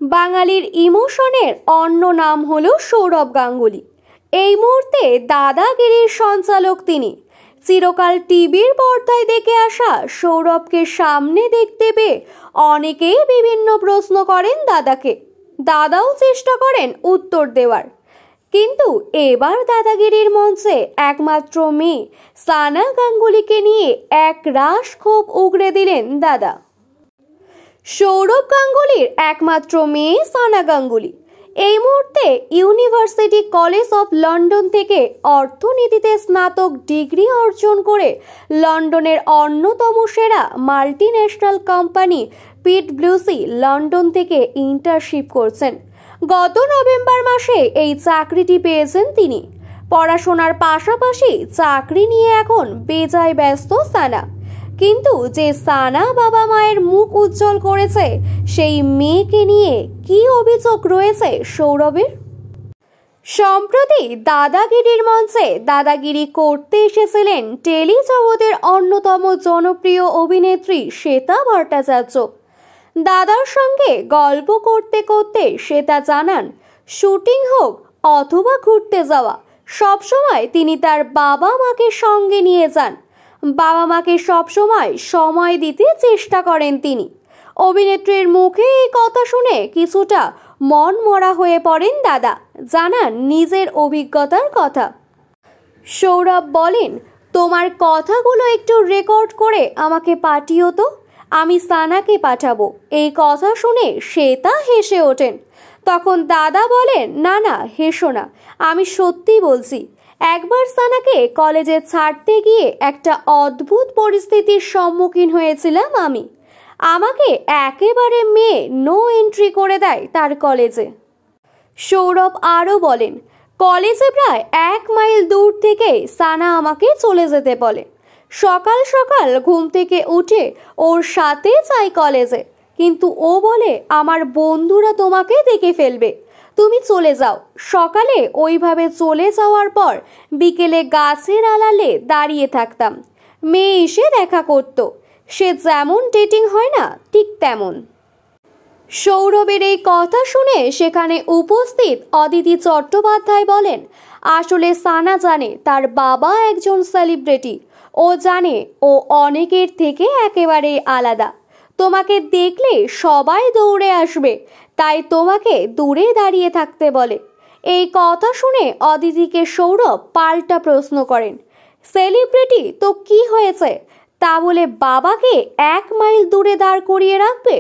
বাঙালির ইমোশনের অন্য নাম হলো সৌরভ গাঙ্গুলি। এই মুহূর্তে দাদাগিরির সঞ্চালক তিনি। চিরকাল টিভির পর্দায় দেখে আসা সৌরভকে সামনে দেখতে পেয়ে অনেকেই বিভিন্ন প্রশ্ন করেন দাদাকে। দাদাও চেষ্টা করেন উত্তর দেওয়ার, কিন্তু এবার দাদাগিরির মঞ্চে একমাত্র মেয়ে সানা গাঙ্গুলিকে নিয়ে এক রাশ ক্ষোভ উগরে দিলেন দাদা। সৌরভ গাঙ্গুলির একমাত্র মেয়ে সানা গাঙ্গুলি এই মুহূর্তে ইউনিভার্সিটি কলেজ অফ লন্ডন থেকে অর্থনীতিতে স্নাতক ডিগ্রি অর্জন করে লন্ডনের অন্যতম সেরা মাল্টিন্যাশনাল কোম্পানি পিডব্লিউসি লন্ডন থেকে ইন্টার্নশিপ করছেন। গত নভেম্বর মাসে এই চাকরিটি পেয়েছেন তিনি। পড়াশোনার পাশাপাশি চাকরি নিয়ে এখন বেজায় ব্যস্ত সানা। কিন্তু যে সানা বাবা মায়ের মুখ উজ্জ্বল করেছে, সেই মেয়েকে নিয়ে কি অভিযোগ রয়েছে সৌরভের? সম্প্রতি দাদাগিরির মঞ্চে দাদাগিরি করতে এসেছিলেন টেলি জগতের অন্যতম জনপ্রিয় অভিনেত্রী শ্বেতা ভট্টাচার্য। দাদার সঙ্গে গল্প করতে করতে শ্বেতা জানান, শুটিং হোক অথবা ঘুরতে যাওয়া, সবসময় তিনি তার বাবা মাকে সঙ্গে নিয়ে যান। বাবা মাকে সবসময় সময় দিতে চেষ্টা করেন তিনি। অভিনেত্রীর মুখে এই কথা শুনে কিছুটা মন মরা হয়ে পড়েন দাদা। জানান নিজের অভিজ্ঞতার কথা। সৌরভ বলেন, তোমার কথাগুলো একটু রেকর্ড করে আমাকে পাঠিও তো, আমি সানাকে পাঠাবো। এই কথা শুনে শ্বেতা হেসে ওঠেন। তখন দাদা বলেন, না না হেসো না, আমি সত্যি বলছি। একবার সানাকে কলেজে ছাড়তে গিয়ে একটা অদ্ভুত পরিস্থিতির সম্মুখীন হয়েছিলাম আমি। আমাকে একেবারে মেয়ে নো এন্ট্রি করে দেয় তার কলেজে। সৌরভ আরও বলেন, কলেজে প্রায় 1 মাইল দূর থেকে সানা আমাকে চলে যেতে বলে। সকাল সকাল ঘুম থেকে উঠে ওর সাথে যাই কলেজে, কিন্তু ও বলে আমার বন্ধুরা তোমাকে দেখে ফেলবে, তুমি চলে যাও। সকালে ওইভাবে চলে যাওয়ার পর বিকেলে গাছের আড়ালে দাঁড়িয়ে থাকতাম, মেয়ে এসে দেখা করতো। সে যেমন ডেটিং হয় না, ঠিক তেমন। সৌরভের এই কথা শুনে সেখানে উপস্থিত অদিতি চট্টোপাধ্যায় বলেন, আসলে সানা জানে তার বাবা একজন সেলিব্রিটি। ও জানে ও অনেকের থেকে একেবারে আলাদা। তোমাকে দেখলে সবাই দৌড়ে আসবে, তাই তোমাকে দূরে দাঁড়িয়ে থাকতে বলে। এই কথা শুনে অদিতিকে সৌরভ পাল্টা প্রশ্ন করেন, সেলিব্রিটি তো কি হয়েছে, তা বলে বাবাকে 1 মাইল দূরে দাঁড় করিয়ে রাখবে?